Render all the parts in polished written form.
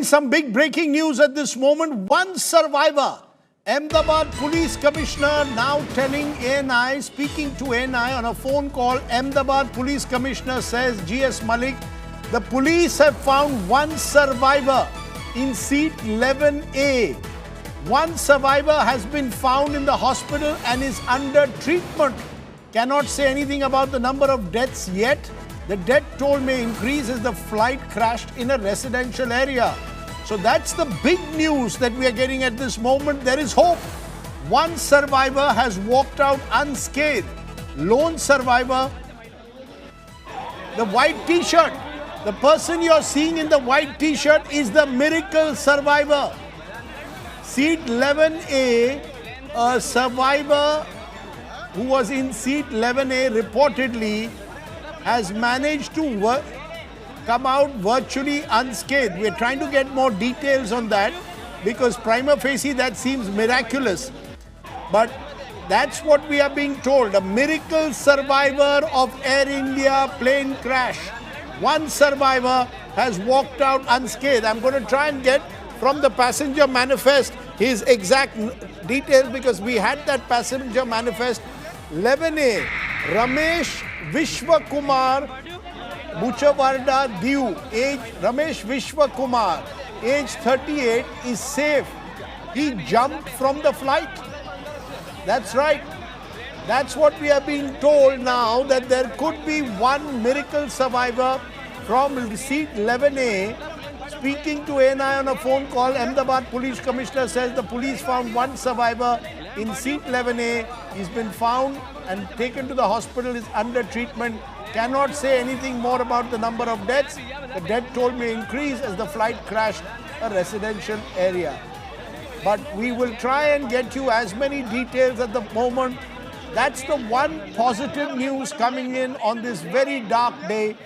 Some big breaking news at this moment. One survivor. Ahmedabad Police Commissioner now telling ANI, speaking to ANI on a phone call. Ahmedabad Police Commissioner says, GS Malik, the police have found one survivor in seat 11A. One survivor has been found in the hospital and is under treatment. Cannot say anything about the number of deaths yet. The death toll may increase as the flight crashed in a residential area. So that's the big news that we are getting at this moment. There is hope. One survivor has walked out unscathed. Lone survivor, the white t-shirt. The person you're seeing in the white t-shirt is the miracle survivor. Seat 11A, a survivor who was in seat 11A reportedly has managed to come out virtually unscathed. We're trying to get more details on that because prima facie that seems miraculous. But that's what we are being told. A miracle survivor of Air India plane crash. One survivor has walked out unscathed. I'm going to try and get from the passenger manifest his exact details because we had that passenger manifest. 11A, Ramesh Vishwakumar Buchavarda Diu, age Ramesh Vishwakumar, age 38, is safe. He jumped from the flight. That's right. That's what we are being told now, that there could be one miracle survivor from seat 11A. Speaking to ANI on a phone call, Ahmedabad Police Commissioner says the police found one survivor in seat 11A. He's been found and taken to the hospital, is under treatment. Cannot say anything more about the number of deaths. The death toll may increase as the flight crashed a residential area. But we will try and get you as many details at the moment. That's the one positive news coming in on this very dark day.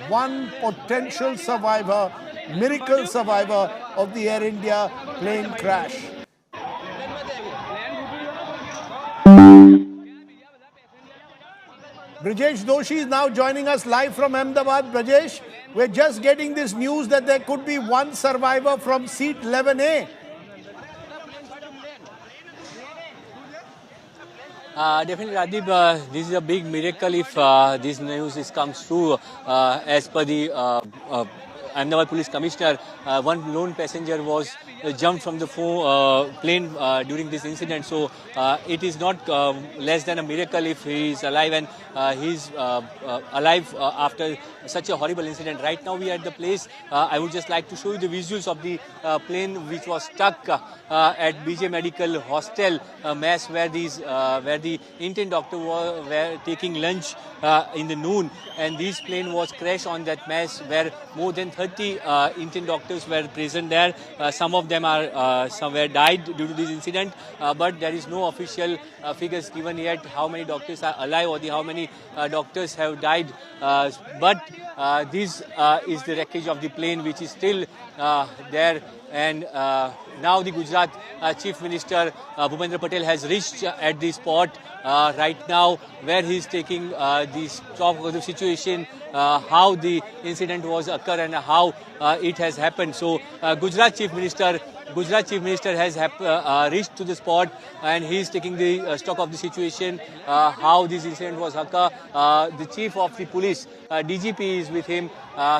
One potential survivor, miracle survivor of the Air India plane crash. Brajesh Doshi is now joining us live from Ahmedabad. Brajesh, we're just getting this news that there could be one survivor from seat 11A. Definitely, Radib, this is a big miracle if this news comes true. As per the Ahmedabad Police Commissioner, one lone passenger was jumped from the plane during this incident. So it is not less than a miracle if he is alive, and he's alive after such a horrible incident. Right now we are at the place. I would just like to show you the visuals of the plane which was stuck at BJ Medical Hostel mess, where the Indian doctor were taking lunch in the noon, and this plane was crashed on that mess where more than 30 Indian doctors were present there. Some of them are somewhere died due to this incident, but there is no official figures given yet how many doctors are alive or how many doctors have died. But this is the wreckage of the plane which is still there. And now the Gujarat Chief Minister Bhupendra Patel has reached at the spot right now, where he is taking the stock of the situation, how the incident was occurred and how it has happened. So Gujarat Chief Minister has reached to the spot, and he is taking the stock of the situation, how this incident was occurred. The Chief of the Police, DGP, is with him.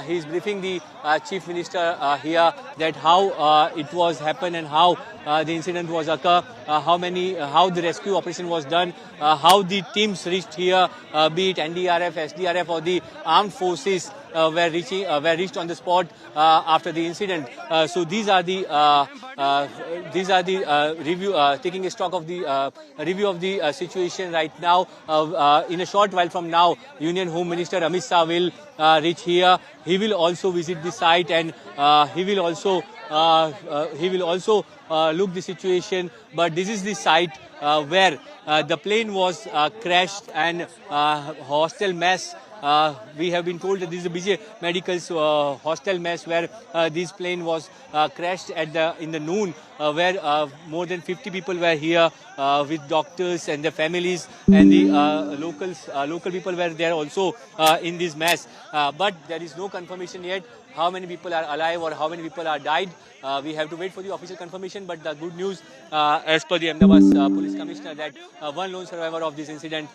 He is briefing the Chief Minister here that how it was happened and how the incident was occurred, how the rescue operation was done, how the teams reached here, be it NDRF, SDRF or the armed forces were reached on the spot after the incident. So these are the review, taking a stock of the review of the situation right now. In a short while from now, Union Home Minister Amit Shah will reach here. He will also visit the site, and he will also look the situation. But this is the site where the plane was crashed and hostel mess. We have been told that this is a BJ Medical's hostel mess where this plane was crashed in the noon, where more than 50 people were here with doctors and their families, and the local people were there also in this mess. But there is no confirmation yet how many people are alive or how many people are died. We have to wait for the official confirmation. But the good news, as per the Ahmedabad police commissioner, that one lone survivor of this incident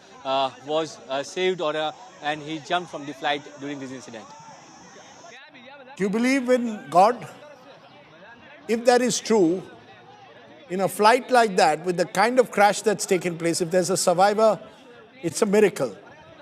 was saved, and he jumped from the flight during this incident. Do you believe in God? If that is true, in a flight like that, with the kind of crash that's taken place, if there's a survivor, it's a miracle.